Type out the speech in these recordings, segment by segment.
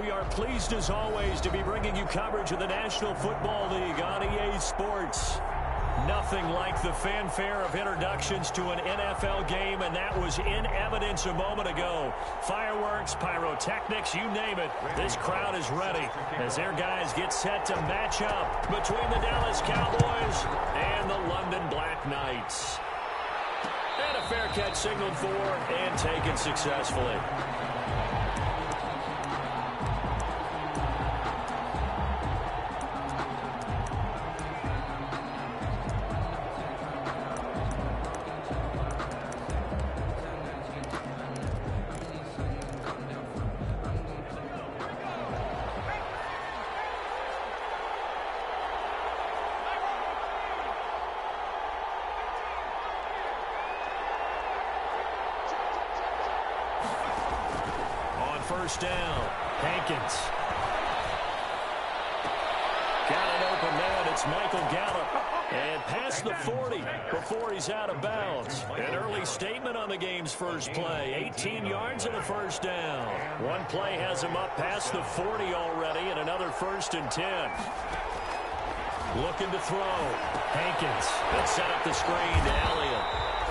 We are pleased as always to be bringing you coverage of the National Football League on EA Sports. Nothing like the fanfare of introductions to an NFL game, and that was in evidence a moment ago. Fireworks, pyrotechnics, you name it. This crowd is ready as their guys get set to match up between the Dallas Cowboys and the London Black Knights. And a fair catch signaled for and taken successfully. First down, Hankins. Got an open man. It's Michael Gallup. And past the 40 before he's out of bounds. An early statement on the game's first play. 18 yards and a first down. One play has him up past the 40 already, and another 1st and 10. Looking to throw. Hankins. Let's set up the screen to Elliott.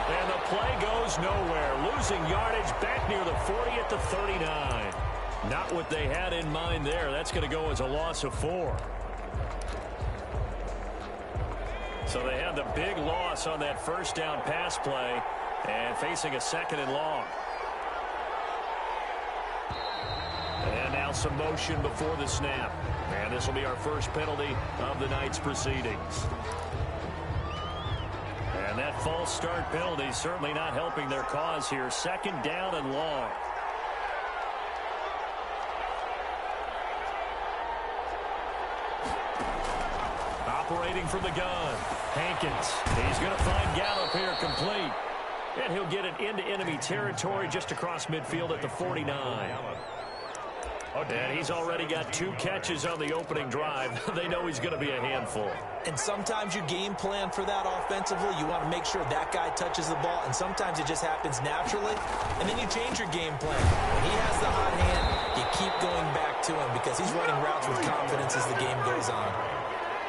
And the play goes nowhere. Losing yardage back near the 40 at the 39. Not what they had in mind there. That's going to go as a loss of 4. So they had the big loss on that first down pass play and facing a 2nd and long. And now some motion before the snap. And this will be our first penalty of the night's proceedings. And that false start penalty certainly not helping their cause here. 2nd down and long. Operating from the gun. Hankins. He's going to find Gallup here complete. And he'll get it into enemy territory just across midfield at the 49. And he's already got 2 catches on the opening drive. They know he's going to be a handful. And sometimes you game plan for that offensively. You want to make sure that guy touches the ball, and sometimes it just happens naturally. And then you change your game plan. When he has the hot hand, you keep going back to him because he's running routes with confidence as the game goes on.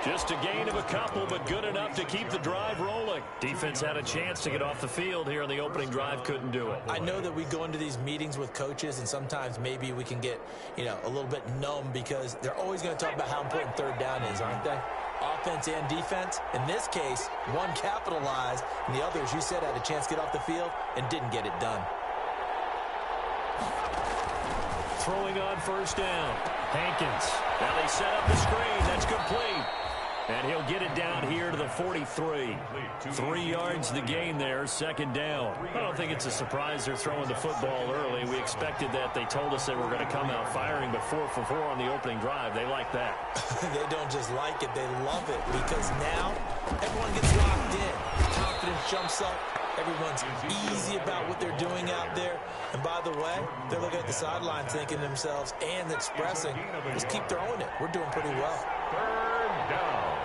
Just a gain of a couple, but good enough to keep the drive rolling. Defense had a chance to get off the field here in the opening drive, couldn't do it. I know that we go into these meetings with coaches, and sometimes maybe we can get, a little bit numb because they're always going to talk about how important 3rd down is, aren't they? Offense and defense. In this case, one capitalized, and the other, as you said, had a chance to get off the field and didn't get it done. Throwing on first down. Hankins. Now they set up the screen. That's complete. And he'll get it down here to the 43. 3 yards the gain there, 2nd down. I don't think it's a surprise they're throwing the football early. We expected that. They told us they were going to come out firing, but 4 for 4 on the opening drive. They like that. They don't just like it, they love it, because now everyone gets locked in. Confidence jumps up. Everyone's easy about what they're doing out there. And by the way, they're looking at the sideline thinking to themselves and expressing, let's keep throwing it. We're doing pretty well. 3rd down.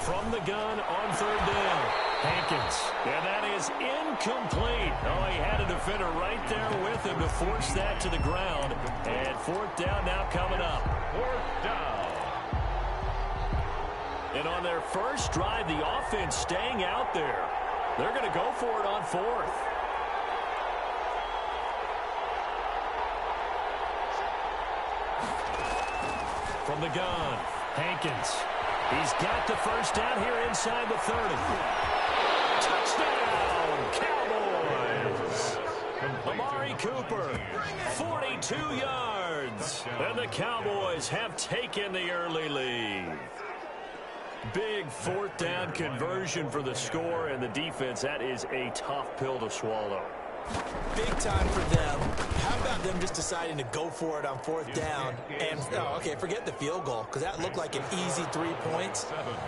From the gun on 3rd down. Hankins. And that is incomplete. Oh, he had a defender right there with him to force that to the ground. And 4th down now coming up. 4th down. And on their first drive, the offense staying out there. They're going to go for it on 4th. From the gun, Hankins. He's got the first down here inside the 30. Touchdown, Cowboys! Amari Cooper, 42 yards. And the Cowboys have taken the early lead. Big 4th down conversion for the score, and the defense, that is a tough pill to swallow. Big time for them. How about them just deciding to go for it on 4th down? And, okay, forget the field goal, because that looked like an easy 3 points.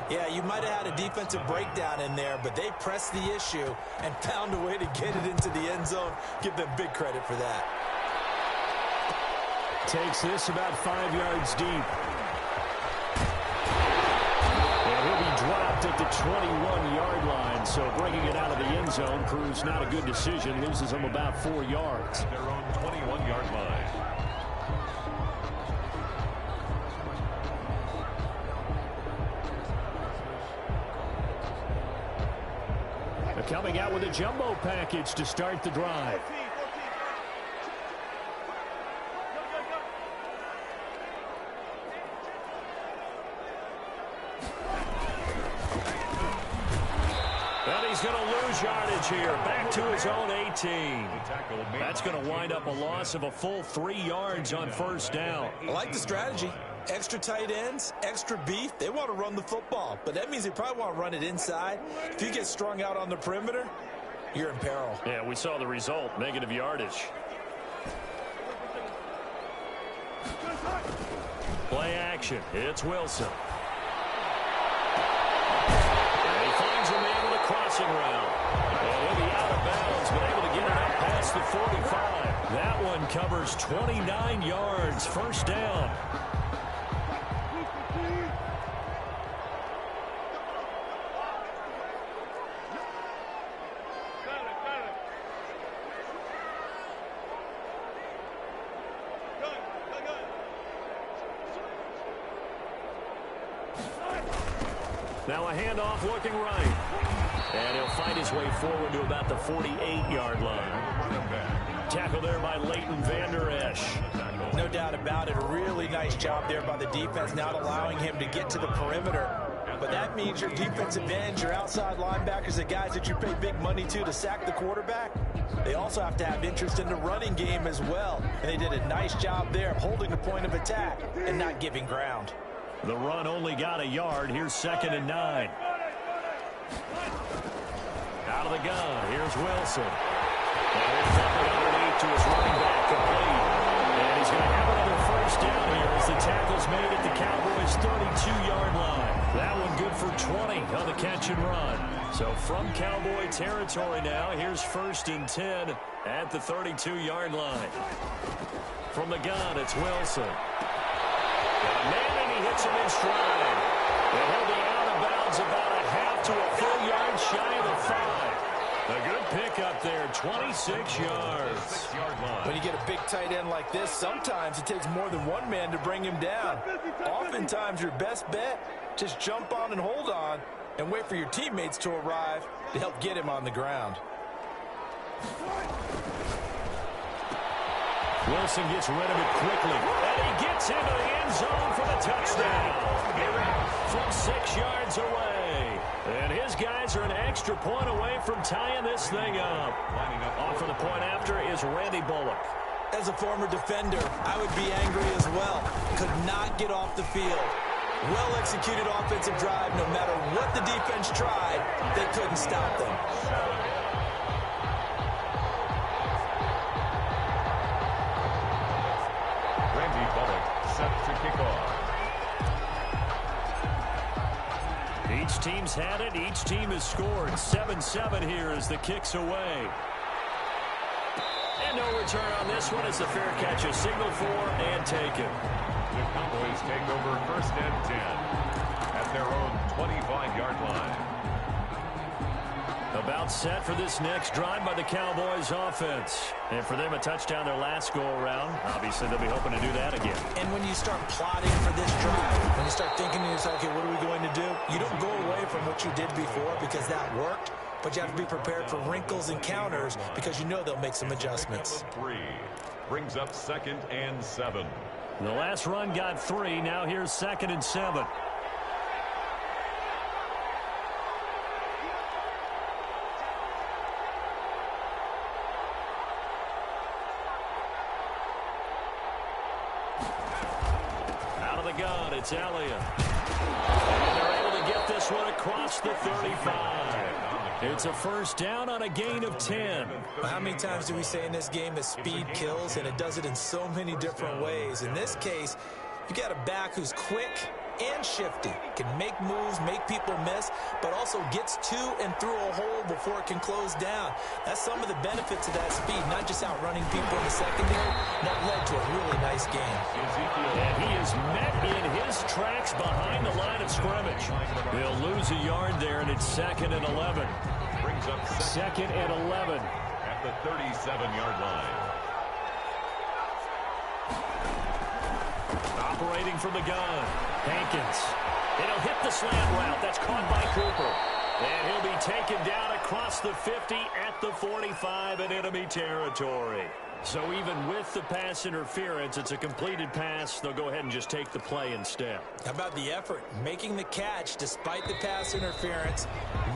Yeah, you might have had a defensive breakdown in there, but they pressed the issue and found a way to get it into the end zone. Give them big credit for that. Takes this about 5 yards deep. And he'll be dropped at the 21-yard line. So bringing it out of the end zone proves not a good decision. Loses him about 4 yards. Their own 21-yard line. They're coming out with a jumbo package to start the drive. And he's going to lose yardage here. Back to his own 18. That's going to wind up a loss of a full 3 yards on first down. I like the strategy. Extra tight ends, extra beef. They want to run the football, but that means they probably want to run it inside. If you get strung out on the perimeter, you're in peril. Yeah, we saw the result. Negative yardage. Play action. It's Wilson. And he finds a man with a crossing route. And he'll be out of bounds, but able to get it up past the 45. That one covers 29 yards. First down. Now a handoff looking right. And he'll find his way forward to about the 48-yard line. Tackle there by Leighton Vander Esch. No doubt about it. A really nice job there by the defense, not allowing him to get to the perimeter. But that means your defensive ends, your outside linebackers, the guys that you pay big money to sack the quarterback, they also have to have interest in the running game as well. And they did a nice job there of holding the point of attack and not giving ground. The run only got a yard. Here's 2nd and 9. Out of the gun. Here's Wilson. And here's nothing underneath to his running back, complete. And he's going to have another first down here as the tackle's made at the Cowboys' 32-yard line. That one good for 20 on the catch and run. So from Cowboy territory now, here's 1st and 10 at the 32-yard line. From the gun, it's Wilson. Hits him in stride. And he'll be out of bounds about a half to a full yard shy of the 5. A good pickup there, 26 yards. When you get a big tight end like this, sometimes it takes more than one man to bring him down. Oftentimes your best bet, just jump on and hold on and wait for your teammates to arrive to help get him on the ground. Wilson gets rid of it quickly. And he gets into the end zone for the touchdown. From 6 yards away. And his guys are an extra point away from tying this thing up. Off for the point after is Randy Bullock. As a former defender, I would be angry as well. Could not get off the field. Well-executed offensive drive. No matter what the defense tried, they couldn't stop them. Set to kick off. Each team's had it. Each team has scored. 7-7 here as the kick's away. And no return on this one as the fair catch is signaled for and taken. The Cowboys take over 1st and 10 at their own 25-yard line. About set for this next drive by the Cowboys offense. And for them, a touchdown their last go-around. Obviously, they'll be hoping to do that again. And when you start plotting for this drive, when you start thinking to yourself, okay, what are we going to do? You don't go away from what you did before because that worked, but you have to be prepared for wrinkles and counters because you know they'll make some adjustments. 3 brings up 2nd and 7. The last run got 3. Now here's 2nd and 7. Gun, it's Elliott. And they're able to get this one across the 35. It's a first down on a gain of 10. How many times do we say in this game that speed kills, and it does it in so many different ways? In this case, you got a back who's quick and shifty. Can make moves, make people miss, but also gets to and through a hole before it can close down. That's some of the benefits of that speed, not just outrunning people in the secondary. That led to a really nice game. And he is met in his tracks behind the line of scrimmage. They'll lose a yard there, and it's 2nd and 11. Brings up 2nd and 11. At the 37-yard line. Operating from the gun, Hankins. It'll hit the slant route. That's caught by Cooper. And he'll be taken down across the 50 at the 45 in enemy territory. So even with the pass interference, it's a completed pass. They'll go ahead and just take the play instead. How about the effort? Making the catch despite the pass interference.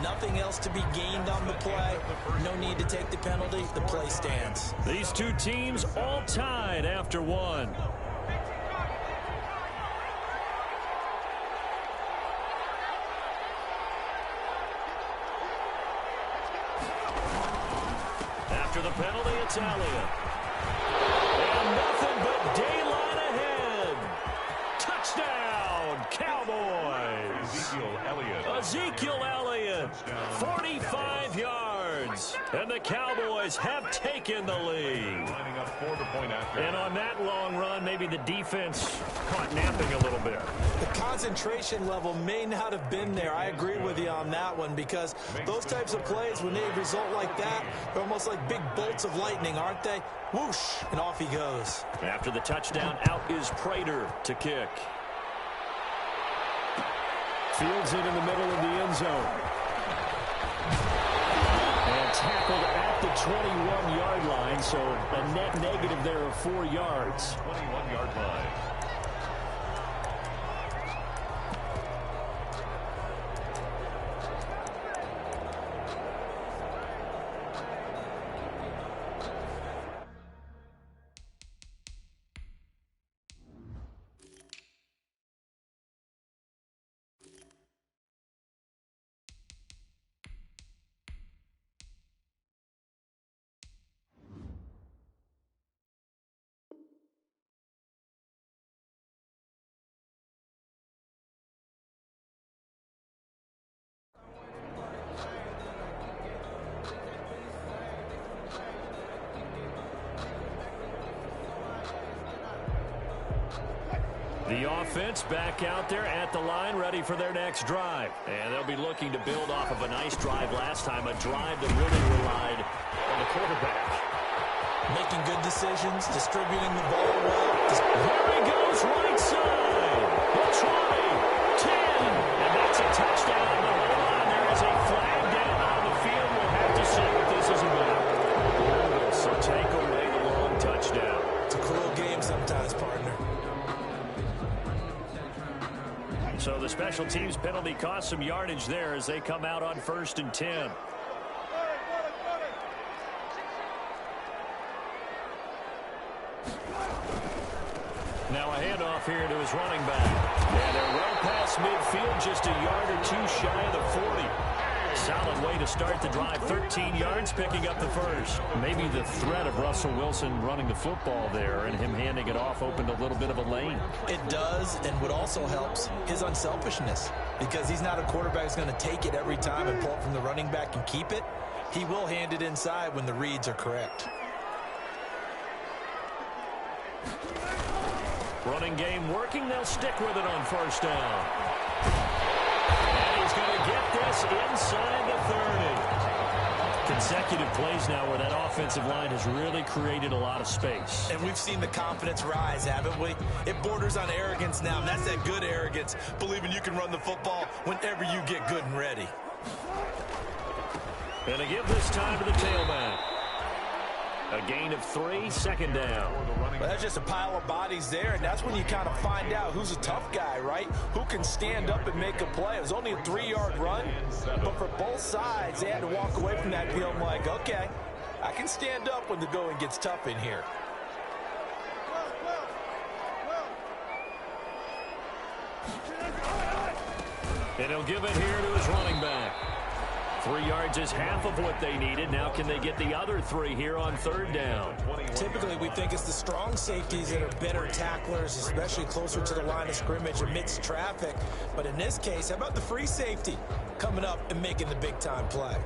Nothing else to be gained on the play. No need to take the penalty. The play stands. These two teams all tied after one. After the penalty, it's Elliott. And nothing but daylight ahead. Touchdown, Cowboys. Ezekiel Elliott, 45 yards. And the Cowboys have taken the lead. And on that long run, maybe the defense caught napping a little bit. The concentration level may not have been there. I agree with you on that one, because those types of plays, when they result like that, they're almost like big bolts of lightning, aren't they? Whoosh, and off he goes. After the touchdown, out is Prater to kick. Fields it in the middle of the end zone. And tackled at the 21-yard line, so a net negative there of 4 yards. 21-yard line. The offense back out there at the line, ready for their next drive. And they'll be looking to build off of a nice drive last time, a drive that really relied on the quarterback. Making good decisions, distributing the ball well. There he goes, right side. He'll try. 10. And that's a touchdown. But hold on, there is a flag down on the field. We'll have to see what this is about. So take away the long touchdown. It's a cruel game sometimes, partner. So the special teams penalty cost some yardage there as they come out on 1st and 10. Now a handoff here to his running back. And they're well past midfield, just a yard or two shy of the 40. Solid way to start the drive. 13 yards, picking up the first. Maybe the threat of Russell Wilson running the football there and him handing it off opened a little bit of a lane. It does, and what also helps, his unselfishness. Because he's not a quarterback who's going to take it every time and pull it from the running back and keep it. He will hand it inside when the reads are correct. Running game working. They'll stick with it on 1st down. And he's going to get this inside the 30. Consecutive plays now where that offensive line has really created a lot of space. And we've seen the confidence rise, haven't we? It borders on arrogance now, and that's that good arrogance, believing you can run the football whenever you get good and ready. And to give this time to the tailback. A gain of 3, 2nd down. Well, that's just a pile of bodies there, and that's when you kind of find out who's a tough guy, right? Who can stand up and make a play. It was only a 3-yard run, but for both sides, they had to walk away from that feeling like, okay, I can stand up when the going gets tough in here. And he'll give it here to his running back. 3 yards is half of what they needed. Now can they get the other 3 here on third down? Typically, we think it's the strong safeties that are better tacklers, especially closer to the line of scrimmage amidst traffic. But in this case, how about the free safety coming up and making the big-time play?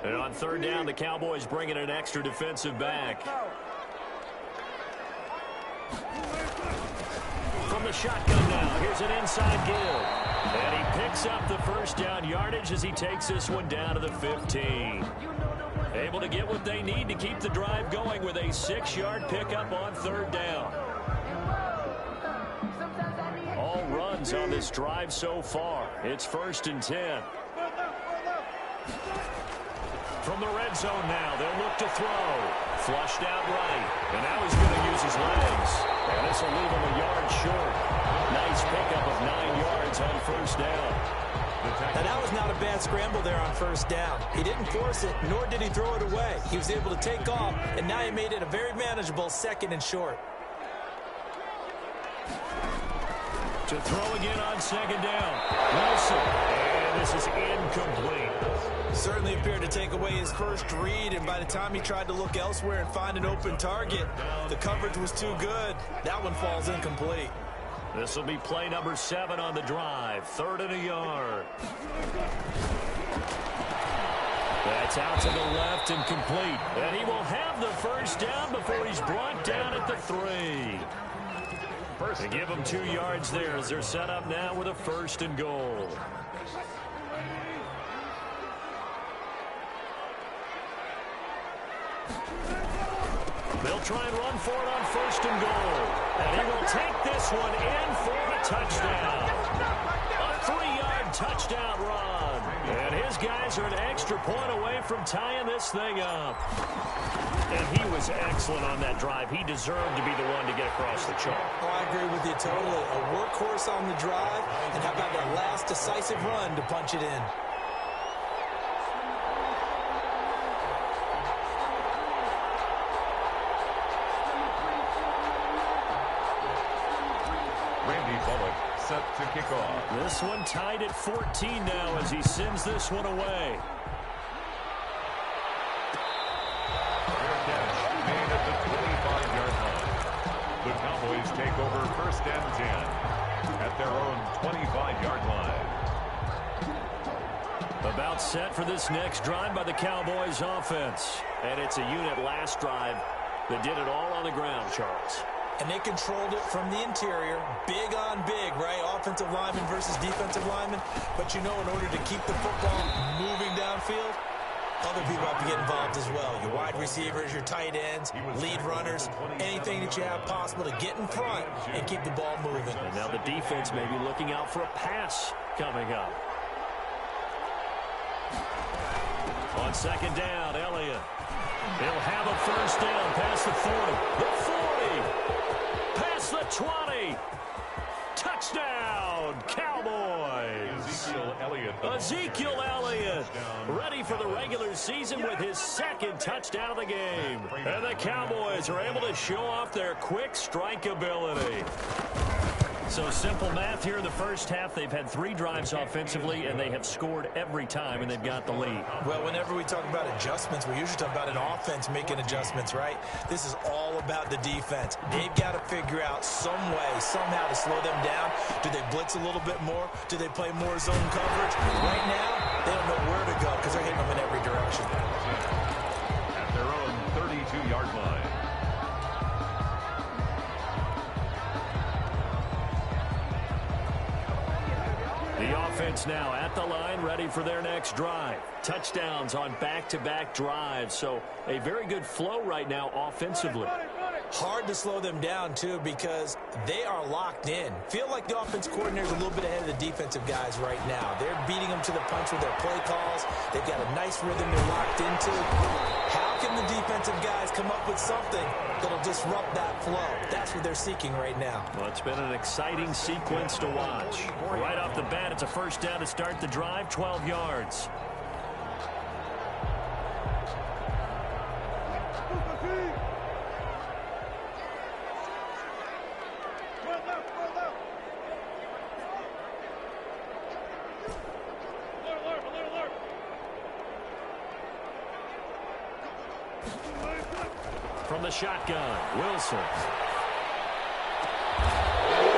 And on third down, the Cowboys bringing an extra defensive back. From the shotgun now, here's an inside give. And he picks up the first down yardage as he takes this one down to the 15. Able to get what they need to keep the drive going with a 6-yard pickup on third down. All runs on this drive so far. It's 1st and 10. From the red zone now, they'll look to throw. Flushed out right. And now he's going to use his legs. And this will leave him a yard short. Nice pickup of 9 yards on first down. And that was not a bad scramble there on first down. He didn't force it, nor did he throw it away. He was able to take off, and now he made it a very manageable 2nd and short. To throw again on 2nd down. Wilson. And this is incomplete. Certainly appeared to take away his first read, and by the time he tried to look elsewhere and find an open target, the coverage was too good. That one falls incomplete. This will be play number 7 on the drive. 3rd and a yard. That's out to the left and complete. And he will have the first down before he's brought down at the 3. To give him 2 yards there as they're set up now with a 1st and goal. They'll try and run for it on 1st and goal. And he will take this one in for a touchdown. A 3-yard touchdown run. And his guys are an extra point away from tying this thing up. And he was excellent on that drive. He deserved to be the one to get across the chalk. Oh, I agree with you totally. A workhorse on the drive. And how about that last decisive run to punch it in? Set to kick off. This one tied at 14 now as he sends this one away. Catch made at the 25-yard line. The Cowboys take over 1st and 10 at their own 25-yard line. About set for this next drive by the Cowboys offense. And it's a unit last drive that did it all on the ground, Charles. And they controlled it from the interior, big on big, right? Offensive lineman versus defensive lineman. But you know, in order to keep the football moving downfield, other people have to get involved as well. Your wide receivers, your tight ends, lead runners, anything that you have possible to get in front and keep the ball moving. And now the defense may be looking out for a pass coming up. On 2nd down, Elliott. He'll have a first down past the 40. The 40. Past the 20. Touchdown, Cowboys. Ezekiel Elliott ready for the regular season with his 2nd touchdown of the game. And the Cowboys are able to show off their quick strike ability. So simple math here in the first half. They've had 3 drives offensively, and they have scored every time, and they've got the lead. Well, whenever we talk about adjustments, we usually talk about an offense making adjustments, right? This is all about the defense. They've got to figure out some way, somehow to slow them down. Do they blitz a little bit more? Do they play more zone coverage? Right now, they don't know where to go because they're hitting them in every direction. At their own 32-yard line. The offense now at the line, ready for their next drive. Touchdowns on back-to-back drives, so a very good flow right now offensively. Hard to slow them down, too, because they are locked in. Feel like the offense coordinator is a little bit ahead of the defensive guys right now. They're beating them to the punch with their play calls. They've got a nice rhythm they're locked into. How can the defensive guys come up with something that'll disrupt that flow? That's what they're seeking right now. Well, it's been an exciting sequence to watch. Right off the bat, it's a first down to start the drive, 12 yards. From the shotgun, Wilson.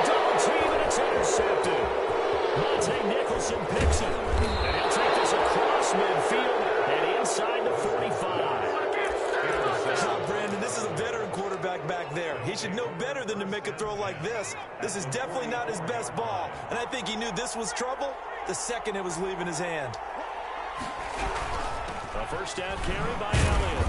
Double team, and it's intercepted. Monte Nicholson picks it. And he'll take this across midfield and inside the 45. Brandon, this is a veteran quarterback back there. He should know better than to make a throw like this. This is definitely not his best ball. And I think he knew this was trouble the second it was leaving his hand. A first down carry by Elliott.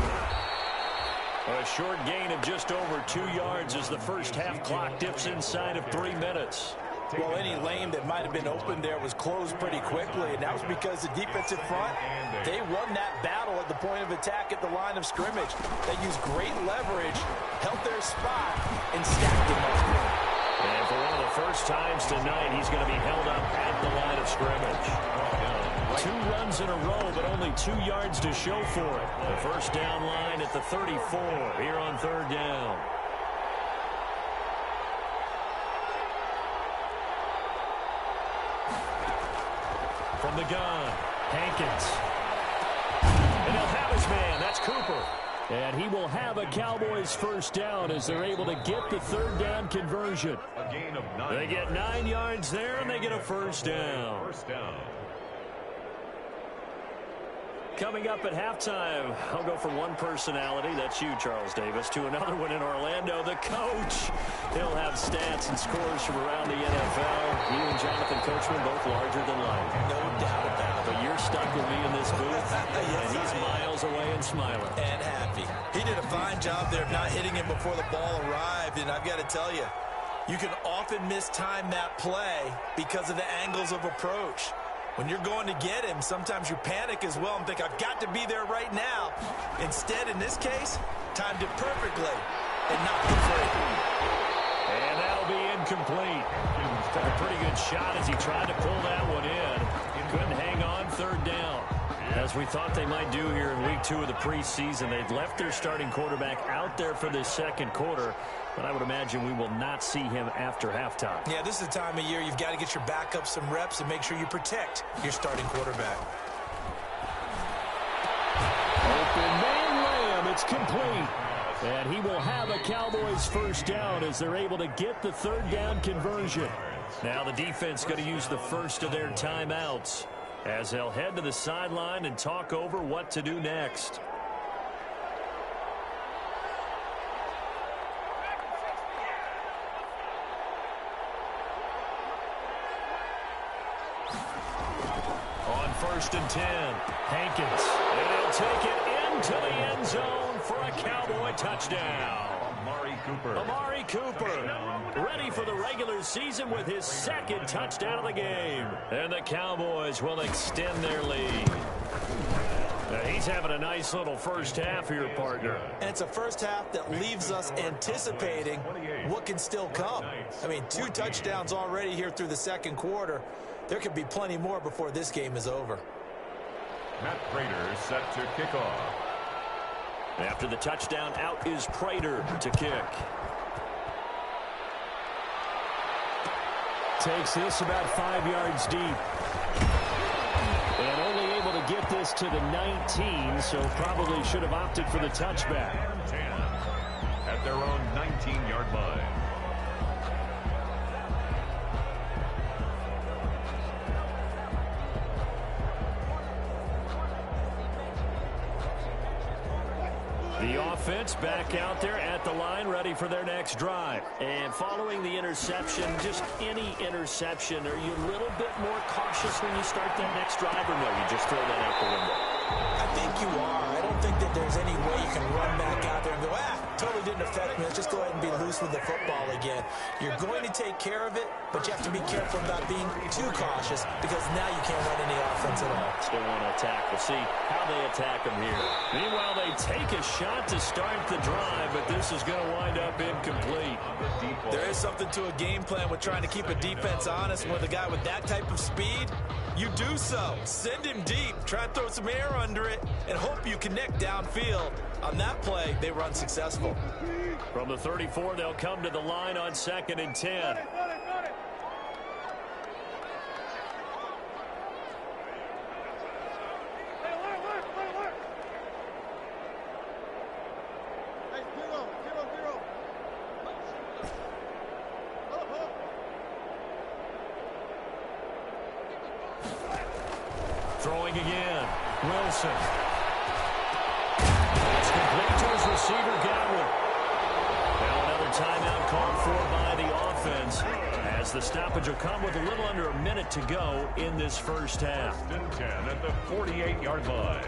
A short gain of just over 2 yards as the first half clock dips inside of 3 minutes. Well, any lane that might have been open there was closed pretty quickly, and that was because the defensive front, they won that battle at the point of attack at the line of scrimmage. They used great leverage, held their spot, and stacked him up. And for one of the first times tonight, he's going to be held up at the line of scrimmage. 2 runs in a row, but only 2 yards to show for it. The first down line at the 34 here on third down. From the gun, Hankins. And he'll have his man. That's Cooper. And he will have a Cowboys first down as they're able to get the third down conversion. A gain of 9. They get 9 yards there, and they get a first down. First down. Coming up at halftime, I'll go from one personality, that's you, Charles Davis, to another one in Orlando, the coach. He'll have stats and scores from around the NFL. You and Jonathan Coachman both larger than life. No doubt about it. But you're stuck with me in this booth, and he's miles away and smiling. And happy. He did a fine job there of not hitting him before the ball arrived, and I've got to tell you, you can often mistime that play because of the angles of approach. When you're going to get him, sometimes you panic as well and think, I've got to be there right now. Instead, in this case, timed it perfectly and knocked it free. And that'll be incomplete. Took a pretty good shot as he tried to pull that one in. Couldn't hang on third down. As we thought they might do here in week 2 of the preseason, they've left their starting quarterback out there for this second quarter. But I would imagine we will not see him after halftime. Yeah, this is the time of year you've got to get your backup some reps and make sure you protect your starting quarterback. Open man Lamb, it's complete. And he will have a Cowboys first down as they're able to get the third down conversion. Now the defense going to use the first of their timeouts as they'll head to the sideline and talk over what to do next. On 1st and 10, Hankins. And he'll take it into the end zone for a Cowboy touchdown. Amari Cooper, ready for the regular season with his second touchdown of the game. And the Cowboys will extend their lead. Now he's having a nice little first half here, partner. And it's a first half that leaves us anticipating what can still come. I mean, 2 touchdowns already here through the second quarter. There could be plenty more before this game is over. Matt Prater set to kick off. After the touchdown, out is Prater to kick. Takes this about 5 yards deep. And only able to get this to the 19, so probably should have opted for the touchback. 10 at their own 19-yard line. The offense back out there at the line, ready for their next drive. And following the interception, just any interception, are you a little bit more cautious when you start that next drive, or no, you just throw that out the window? I think you are. I don't think that there's any way you can run back out there and go, totally didn't affect me. Let's just go ahead and be loose with the football again. You're going to take care of it, but you have to be careful about being too cautious because now you can't run any offense at all. Still want to attack. We'll see how they attack them here. Meanwhile, they take a shot to start the drive, but this is going to wind up incomplete. There is something to a game plan with trying to keep a defense honest. With a guy with that type of speed, you do so. Send him deep. Try and throw some air under it and hope you connect downfield. On that play, they run successful. From the 34, they'll come to the line on 2nd and 10. Throwing again. Wilson. It's complete to his receiver, Godwin. Now another timeout called for by the offense, as the stoppage will come with a little under a minute to go in this first half. 10 at the 48-yard line.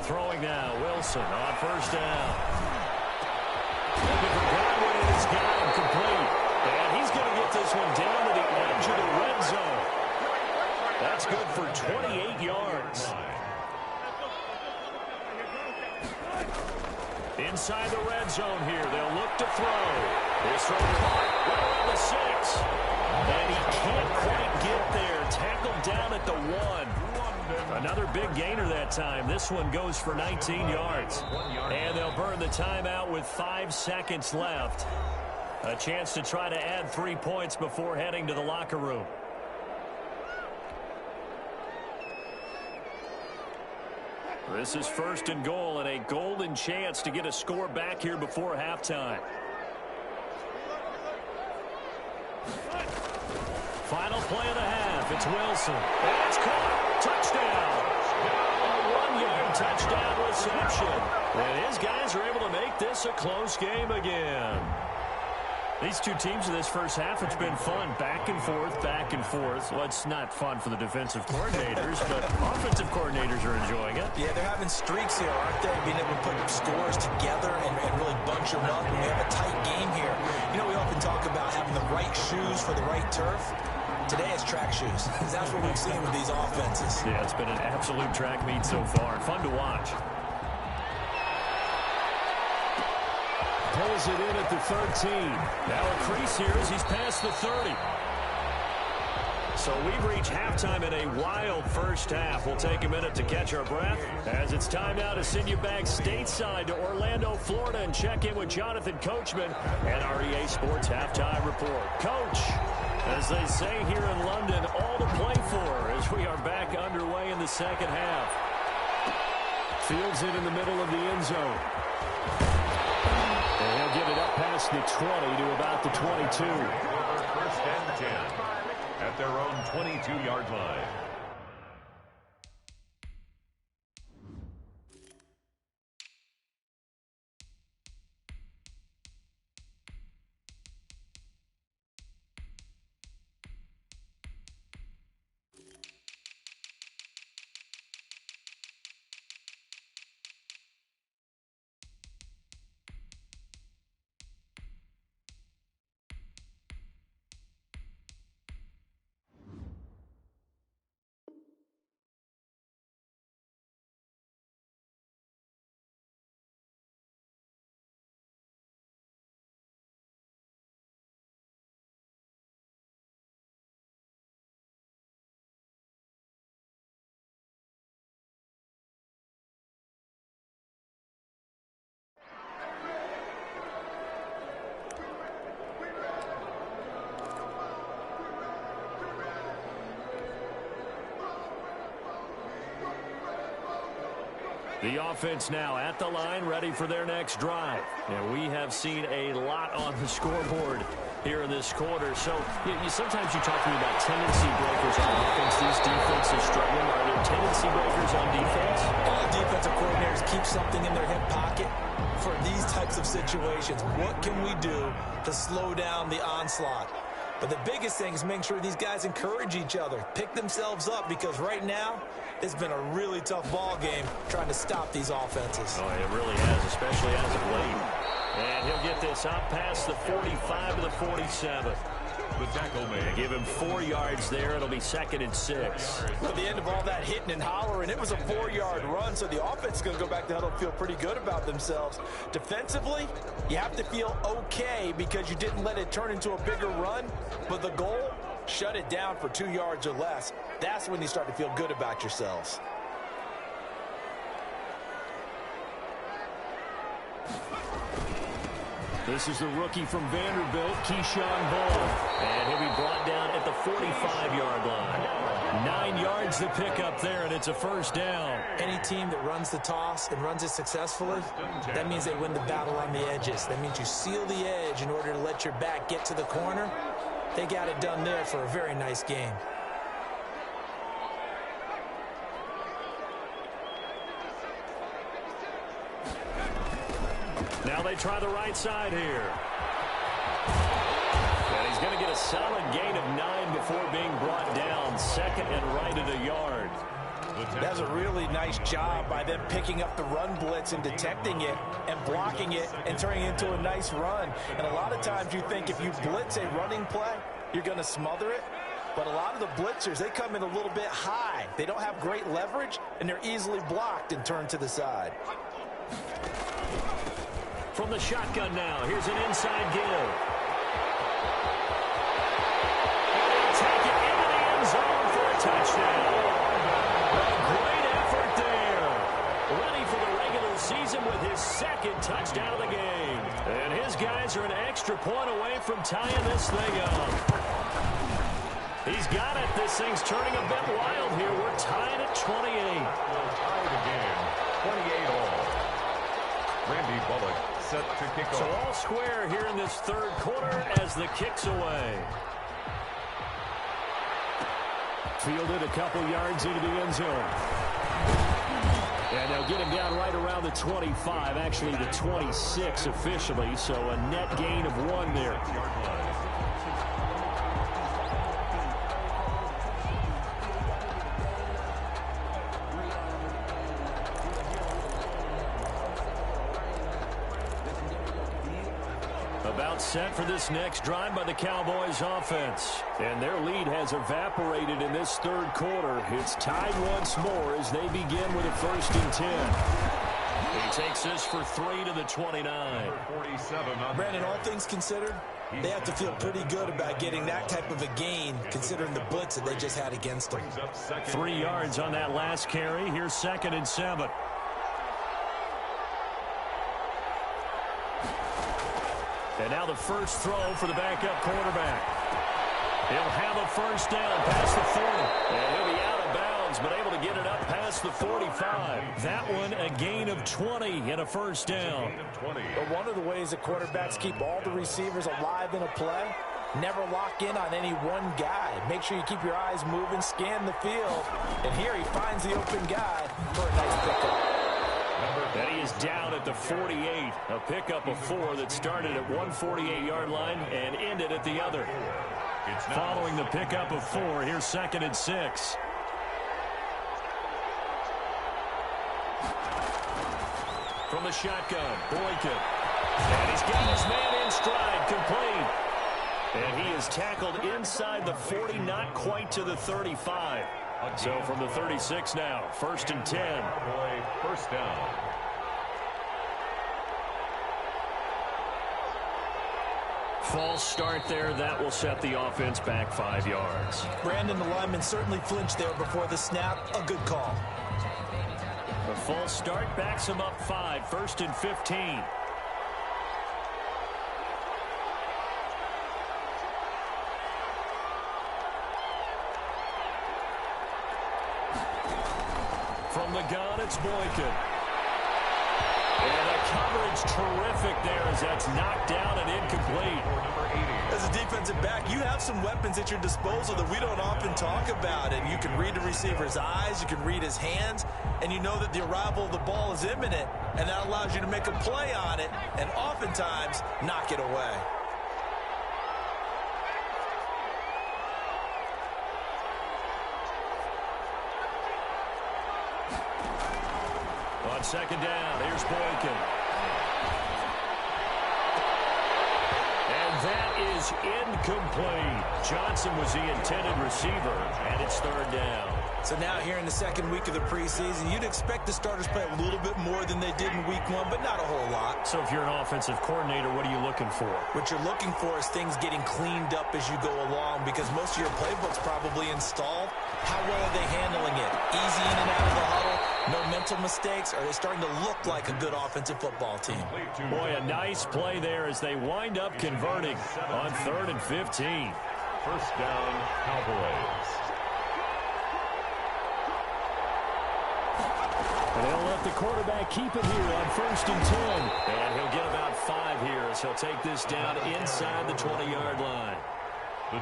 Throwing now, Wilson on first down. Looking for Godwin, and he's got him complete. And he's going to get this one down to the edge of the red zone. That's good for 28 yards. Inside the red zone here, they'll look to throw. He's throwing right around the 6. And he can't quite get there. Tackled down at the 1. Another big gainer that time. This one goes for 19 yards. And they'll burn the timeout with 5 seconds left. A chance to try to add 3 points before heading to the locker room. This is first and goal, and a golden chance to get a score back here before halftime. Final play of the half. It's Wilson. And it's caught. Touchdown. A 1-yard touchdown reception. And his guys are able to make this a close game again. These two teams in this first half, it's been fun. Back and forth, back and forth. Well, it's not fun for the defensive coordinators, but offensive coordinators are enjoying it. Yeah, they're having streaks here, aren't they? Being able to put scores together and really bunch them up. And we have a tight game here. You know, we often talk about having the right shoes for the right turf. Today it's track shoes. That's what we've seen with these offenses. Yeah, it's been an absolute track meet so far. Fun to watch. Pulls it in at the 13. Now a crease here as he's past the 30. So we've reached halftime in a wild first half. We'll take a minute to catch our breath as it's time now to send you back stateside to Orlando, Florida, and check in with Jonathan Coachman and our EA Sports Halftime Report. Coach, as they say here in London, all to play for as we are back underway in the second half. Fields it in the middle of the end zone. And he'll get it up past the 20 to about the 22. First and 10 at their own 22-yard line. The offense now at the line, ready for their next drive. And we have seen a lot on the scoreboard here in this quarter. So sometimes you talk to me about tendency breakers on offense. These defenses struggling. Are there tendency breakers on defense? All defensive coordinators keep something in their hip pocket for these types of situations. What can we do to slow down the onslaught? But the biggest thing is making sure these guys encourage each other, pick themselves up, because right now it's been a really tough ball game trying to stop these offenses. Oh, it really has, especially as of late. And he'll get this out past the 45 to the 47. The tackle made. Give him 4 yards there. It'll be 2nd and 6. At the end of all that hitting and hollering, it was a 4-yard run, so the offense is going to go back to huddle and feel pretty good about themselves. Defensively, you have to feel okay because you didn't let it turn into a bigger run, but the goal, shut it down for 2 yards or less. That's when you start to feel good about yourselves. This is the rookie from Vanderbilt, Keyshawn Bull. And he'll be brought down at the 45-yard line. 9 yards to pick up there, and it's a first down. Any team that runs the toss and runs it successfully, that means they win the battle on the edges. That means you seal the edge in order to let your back get to the corner. They got it done there for a very nice game. Now they try the right side here. And he's going to get a solid gain of 9 before being brought down. Second and right at a yard. That's a really nice job by them picking up the run blitz and detecting it and blocking it and turning it into a nice run. And a lot of times you think if you blitz a running play, you're going to smother it. But a lot of the blitzers, they come in a little bit high. They don't have great leverage, and they're easily blocked and turned to the side. From the shotgun now, here's an inside give. They'll take it into the end zone for a touchdown. A great effort there. Ready for the regular season with his second touchdown of the game. And his guys are an extra point away from tying this thing up. He's got it. This thing's turning a bit wild here. We're tied at 28. We'll tie the game, 28 all. Randy Bullock set to kick off. So all square here in this third quarter as the kick's away. Fielded a couple yards into the end zone. And they'll get him down right around the 25, actually the 26 officially, so a net gain of 1 there. About set for this next drive by the Cowboys offense. And their lead has evaporated in this third quarter. It's tied once more as they begin with a 1st and 10. He takes this for 3 to the 29. Brandon, all things considered, they have to feel pretty good about getting that type of a gain considering the blitz that they just had against them. 3 yards on that last carry. Here's 2nd and 7. And now the first throw for the backup quarterback. He'll have a first down past the 40. And he'll be out of bounds, but able to get it up past the 45. That one a gain of 20 and a first down. But one of the ways that quarterbacks keep all the receivers alive in a play, never lock in on any one guy. Make sure you keep your eyes moving, scan the field. And here he finds the open guy for a nice pickup. And he is down at the 48. A pickup of 4 that started at 148-yard line and ended at the other. Following the pickup of 4, here's 2nd and 6. From the shotgun, Boykin. And he's got his man in stride, complete. And he is tackled inside the 40, not quite to the 35. So from the 36 now, 1st and 10. First down. False start there. That will set the offense back 5 yards. Brandon, the lineman certainly flinched there before the snap. A good call. The false start backs him up 5. 1st and 15. From the gun, it's Boykin. And the coverage terrific there as that's knocked down and incomplete. As a defensive back, you have some weapons at your disposal that we don't often talk about. And you can read the receiver's eyes, you can read his hands, and you know that the arrival of the ball is imminent. And that allows you to make a play on it and oftentimes knock it away. On 2nd down, here's Boykin. And that is incomplete. Johnson was the intended receiver, and it's 3rd down. So now here in the 2nd week of the preseason, you'd expect the starters play a little bit more than they did in week 1, but not a whole lot. So if you're an offensive coordinator, what are you looking for? What you're looking for is things getting cleaned up as you go along because most of your playbook's probably installed. How well are they handling it? Easy in and out of the huddle, No mental mistakes? Are they starting to look like a good offensive football team? Boy, a nice play there as they wind up converting on 3rd and 15. First down, Cowboys. And they'll let the quarterback keep it here on 1st and 10. And he'll get about 5 here as he'll take this down inside the 20-yard line.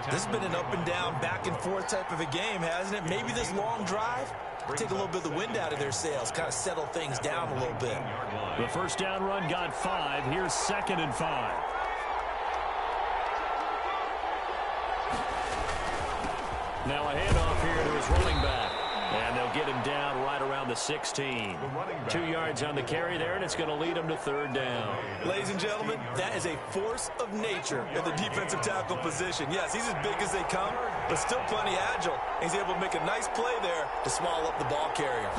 This has been an up-and-down, back-and-forth type of a game, hasn't it? Maybe this long drive take a little bit of the wind out of their sails, kind of settle things down a little bit. The first down run got 5. Here's 2nd and 5. Now a handoff here to his running back. And they'll get him down right around the 16. 2 yards on the carry there, and it's going to lead him to 3rd down. Ladies and gentlemen, that is a force of nature in the defensive tackle position. Yes, he's as big as they come, but still plenty agile. He's able to make a nice play there to swallow up the ball carrier.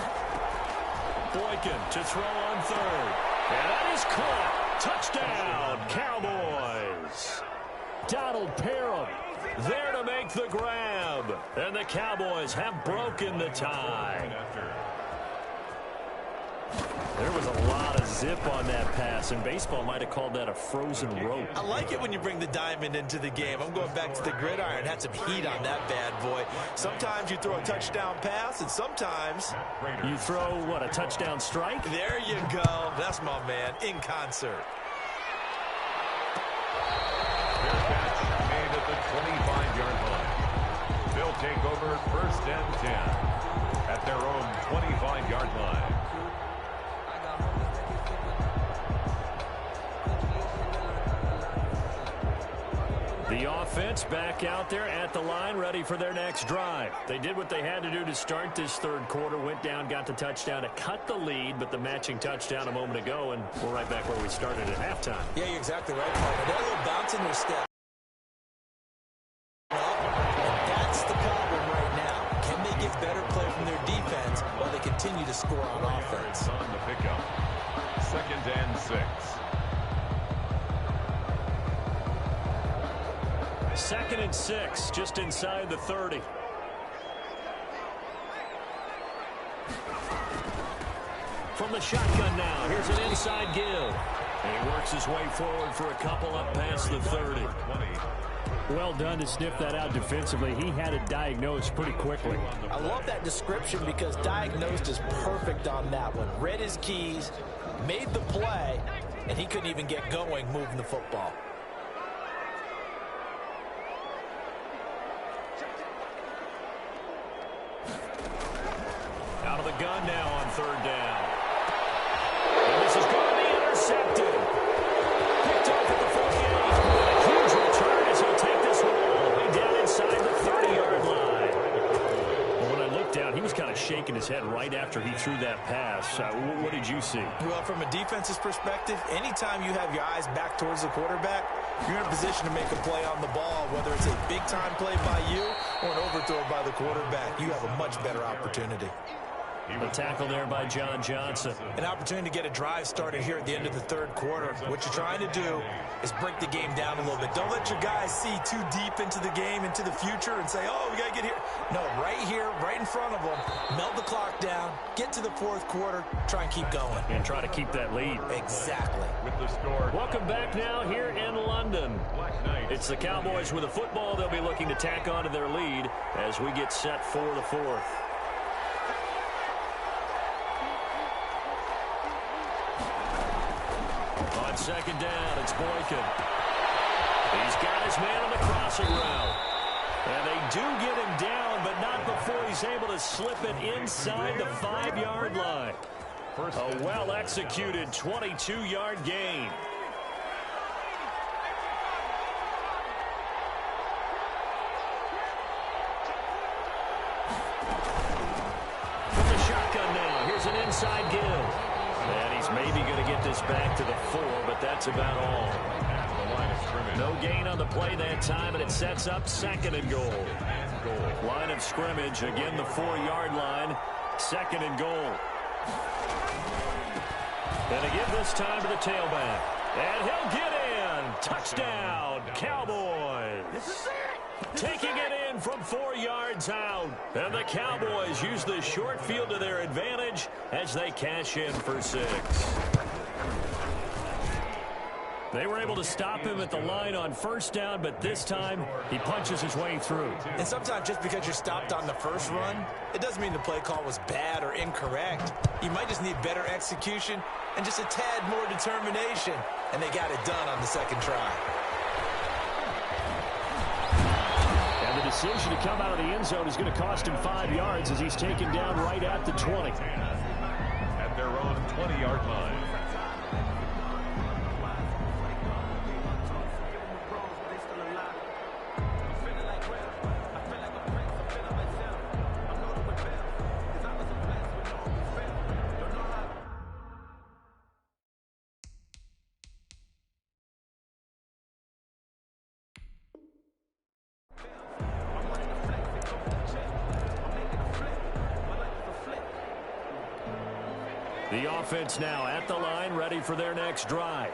Boykin to throw on 3rd. And that is caught. Touchdown, Cowboys. Donald Parham there to make the grab. And the Cowboys have broken the tie. There was a lot of zip on that pass, and baseball might have called that a frozen rope. I like it when you bring the diamond into the game. I'm going back to the gridiron. Had some heat on that bad boy. Sometimes you throw a touchdown pass, and sometimes you throw, what, a touchdown strike? There you go. That's my man, in concert. Fair catch made at the 25-yard line. They'll take over 1st and 10 at their own 25-yard line. The offense back out there at the line, ready for their next drive. They did what they had to do to start this 3rd quarter, went down, got the touchdown to cut the lead, but the matching touchdown a moment ago, and we're right back where we started at halftime. Yeah, you're exactly right, partner. They're a little bounce in their step. That's the problem right now. Can they get better play from their defense while they continue to score on offense? On the pickup. 2nd and 6. 2nd and 6, just inside the 30. From the shotgun now, here's an inside give. And he works his way forward for a couple up past the 30. Well done to sniff that out defensively. He had it diagnosed pretty quickly. I love that description because diagnosed is perfect on that one. Read his keys, made the play, and he couldn't even get going moving the football. Out of the gun now on 3rd down. And this is going to be intercepted. Picked off at the 48. A huge return as he'll take this one all the way down inside the 30-yard line. Well, when I looked down, he was kind of shaking his head right after he threw that pass. What did you see? Well, from a defense's perspective, anytime you have your eyes back towards the quarterback, you're in a position to make a play on the ball, whether it's a big-time play by you or an overthrow by the quarterback. You have a much better opportunity. The tackle there by John Johnson. An opportunity to get a drive started here at the end of the 3rd quarter. What you're trying to do is break the game down a little bit. Don't let your guys see too deep into the game, into the future, and say, oh, we got to get here. No, right here, right in front of them. Melt the clock down, get to the 4th quarter, try and keep going. And try to keep that lead. Exactly. With the score. Welcome back now here in London. It's the Cowboys with a football. They'll be looking to tack on to their lead as we get set for the 4th. On 2nd down, it's Boykin. He's got his man on the crossing route. And they do get him down, but not before he's able to slip it inside the 5-yard line. A well-executed 22-yard gain. From the shotgun now, here's an inside give. And he's maybe going to get this back to the 4, but that's about all. No gain on the play that time, and it sets up 2nd and goal. Line of scrimmage, again the 4-yard line, 2nd and goal. And to give this time to the tailback. And he'll get in. Touchdown, Cowboys. This is it. Taking it in from 4 yards out. And the Cowboys use the short field to their advantage advantage as they cash in for 6. They were able to stop him at the line on first down, but this time he punches his way through. And sometimes just because you're stopped on the first run, it doesn't mean the play call was bad or incorrect. You might just need better execution and just a tad more determination. And they got it done on the second try. And the decision to come out of the end zone is going to cost him 5 yards as he's taken down right at the 20. At their own 20-yard line. The offense now at the line, ready for their next drive.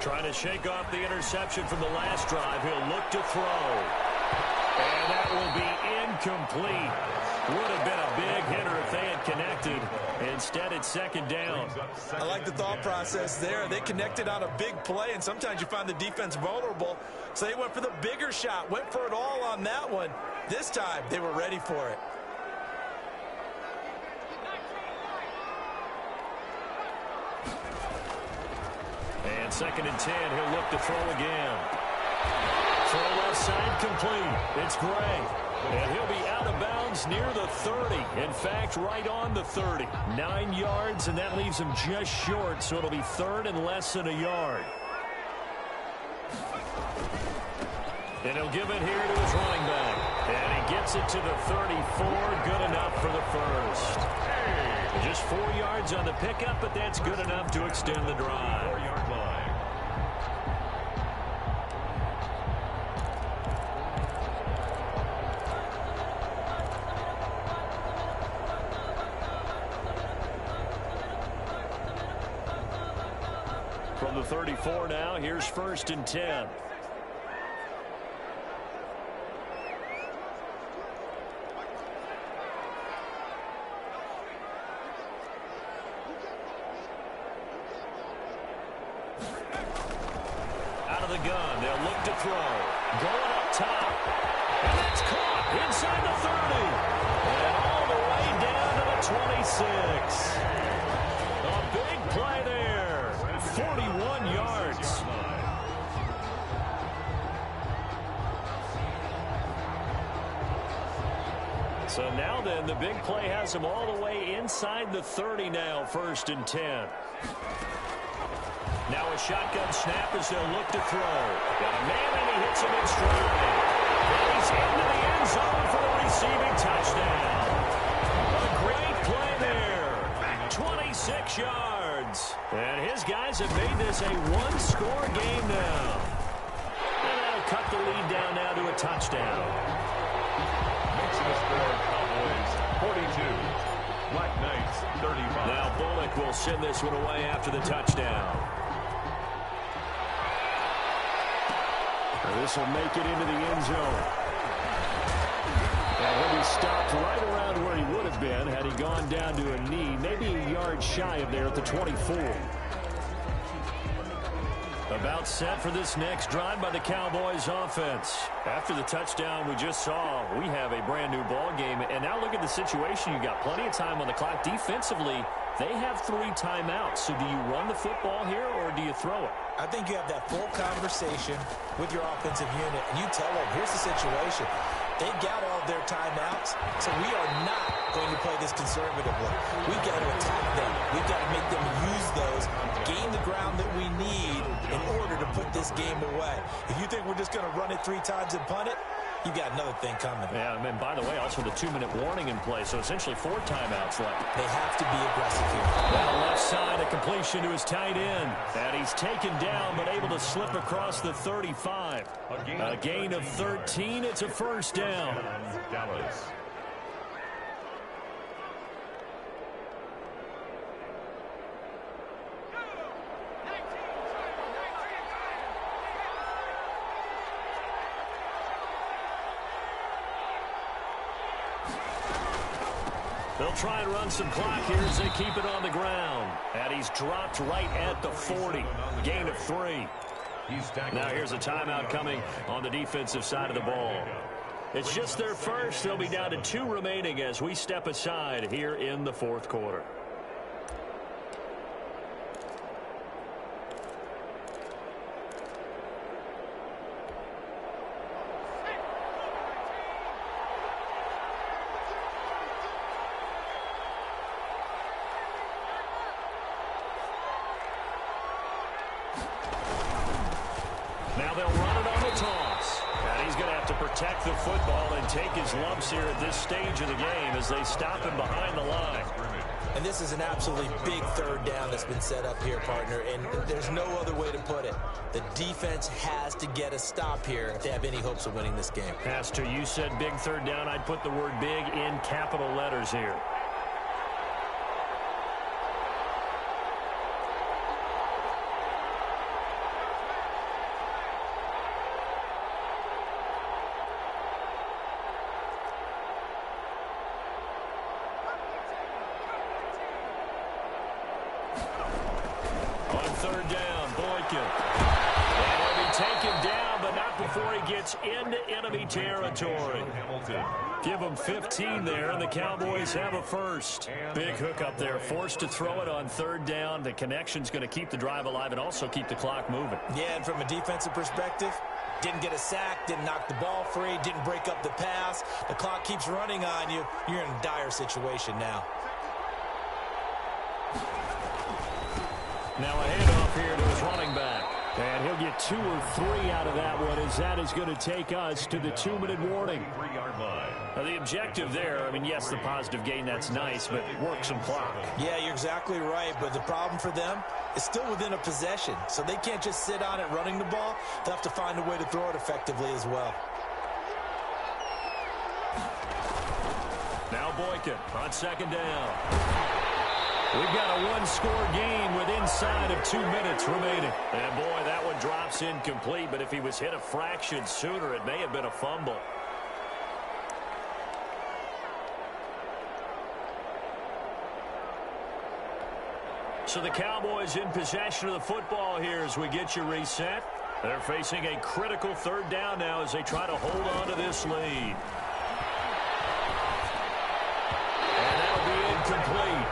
Trying to shake off the interception from the last drive. He'll look to throw. And that will be incomplete. Would have been a big hitter if they had connected. Instead, it's second down. I like the thought process there. They connected on a big play, and sometimes you find the defense vulnerable. So they went for the bigger shot, went for it all on that one. This time, they were ready for it. And second and 10, he'll look to throw again. Throw left side complete. It's Gray. And he'll be out of bounds near the 30. In fact, right on the 30. 9 yards, and that leaves him just short, so it'll be third and less than a yard. And he'll give it here to his running back. And he gets it to the 34. Good enough for the first. Just 4 yards on the pickup, but that's good enough to extend the drive. 4-yard line. From the 34 now, here's first and 10. Out of the gun, they'll look to throw. Going up top. And that's caught inside the 30. And all the way down to the 26. A big play there. 41 yards. So now then, the big play has him all the way inside the 30 now, first and 10. Now a shotgun snap as they'll look to throw. Got a man and he hits him in stride. And he's into the end zone for the receiving touchdown. A great play there. 26 yards. And his guys have made this a one-score game now. And that'll cut the lead down now to a touchdown. Makes the score Cowboys 42. Black Knights 35. Now Bullock will send this one away after the touchdown. This will make it into the end zone. And he'll be stopped right around where he would have been had he gone down to a knee, maybe a yard shy of there at the 24. About set for this next drive by the Cowboys offense. After the touchdown we just saw, we have a brand new ball game. And now look at the situation. You got plenty of time on the clock. Defensively, they have 3 timeouts. So do you run the football here or do you throw it? I think you have that full conversation with your offensive unit, and you tell them, here's the situation. They've got all their timeouts, so we are not going to play this conservatively. We've got to attack them. We've got to make them use those, gain the ground that we need in order to put this game away. If you think we're just going to run it 3 times and punt it, you've got another thing coming. Yeah, and by the way, also the 2-minute warning in play, so essentially 4 timeouts left. They have to be aggressive here. Well, left side, a completion to his tight end. And he's taken down, but able to slip across the 35. A gain of 13. It's a first down. Dallas. They'll try and run some clock here as they keep it on the ground. And he's dropped right at the 40. Gain of 3. Now here's a timeout coming on the defensive side of the ball. It's just their first. They'll be down to 2 remaining as we step aside here in the fourth quarter. Now they'll run it on the toss. And he's going to have to protect the football and take his lumps here at this stage of the game as they stop him behind the line. And this is an absolutely big third down that's been set up here, partner, and there's no other way to put it. The defense has to get a stop here if they have any hopes of winning this game. Pastor, you said big third down. I'd put the word big in capital letters here. Third down, Boykin. And he'll be taken down, but not before he gets into enemy territory. Give him 15 there, and the Cowboys have a first. Big hook up there, forced to throw it on third down. The connection's going to keep the drive alive and also keep the clock moving. Yeah, and from a defensive perspective, didn't get a sack, didn't knock the ball free, didn't break up the pass. The clock keeps running on you. You're in a dire situation now. Now a handoff here to his running back. And he'll get 2 or 3 out of that one as that is going to take us to the 2-minute warning. Now the objective there, I mean, yes, the positive gain, that's nice, but work some clock. Yeah, you're exactly right, but the problem for them is still within a possession. So they can't just sit on it running the ball. They'll have to find a way to throw it effectively as well. Now Boykin on second down. We've got a one-score game with inside of 2 minutes remaining. And, boy, that one drops incomplete, but if he was hit a fraction sooner, it may have been a fumble. So the Cowboys in possession of the football here as we get you reset. They're facing a critical third down now as they try to hold on to this lead. And that'll be incomplete.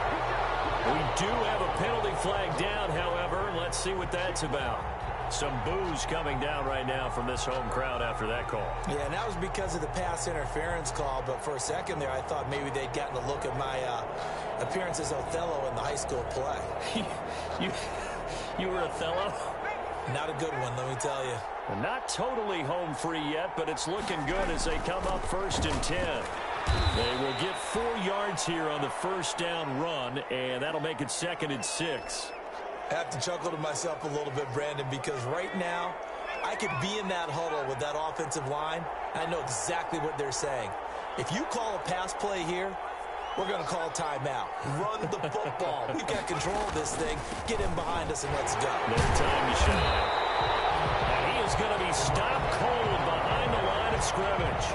We do have a penalty flag down, however. Let's see what that's about. Some boos coming down right now from this home crowd after that call. Yeah, and that was because of the pass interference call, but for a second there, I thought maybe they'd gotten a look at my appearance as Othello in the high school play. You were Othello? Not a good one, let me tell you. Well, not totally home free yet, but it's looking good as they come up 1st and 10. They will get 4 yards here on the first down run, and that'll make it 2nd and 6. I have to chuckle to myself a little bit, Brandon, because right now I could be in that huddle with that offensive line. I know exactly what they're saying. If you call a pass play here, we're going to call timeout. Run the football. We've got control of this thing. Get in behind us and let's go. No time to shine. And he is going to be stopped cold behind the line of scrimmage.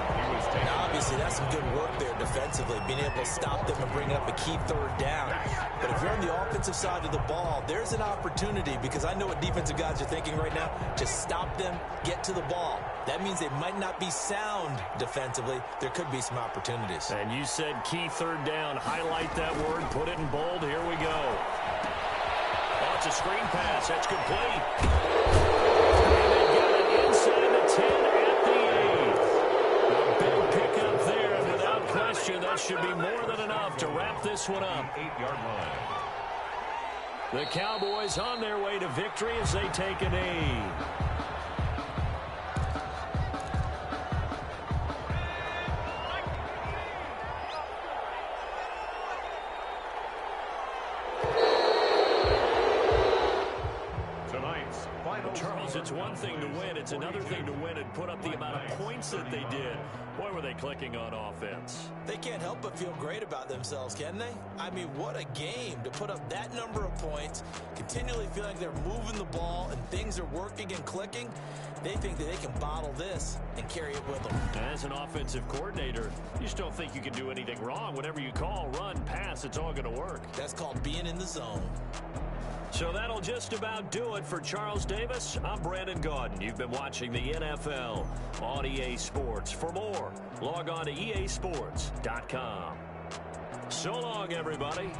Now, obviously, that's some good work there defensively, being able to stop them and bring up a key third down. But if you're on the offensive side of the ball, there's an opportunity because I know what defensive guys are thinking right now. Just stop them, get to the ball. That means they might not be sound defensively. There could be some opportunities. And you said key third down. Highlight that word. Put it in bold. Here we go. Oh, it's a screen pass. That's complete. And they get it inside the 10 at the 8. A big pickup there, and without question, that should be more than enough to wrap this one up. 8-yard line. The Cowboys on their way to victory as they take a knee. Final Charles, score. it's one thing to win. It's another thing to win and put up the amount of points that they did. Boy, were they clicking on offense. They can't help but feel great about themselves, can they? I mean, what a game to put up that number of points, continually feel like they're moving the ball and things are working and clicking. They think that they can bottle this and carry it with them. As an offensive coordinator, you just don't think you can do anything wrong. Whatever you call, run, pass, it's all going to work. That's called being in the zone. So that'll just about do it for Charles Davis. I'm Brandon Gaudin. You've been watching the NFL on EA Sports. For more, log on to easports.com. So long, everybody.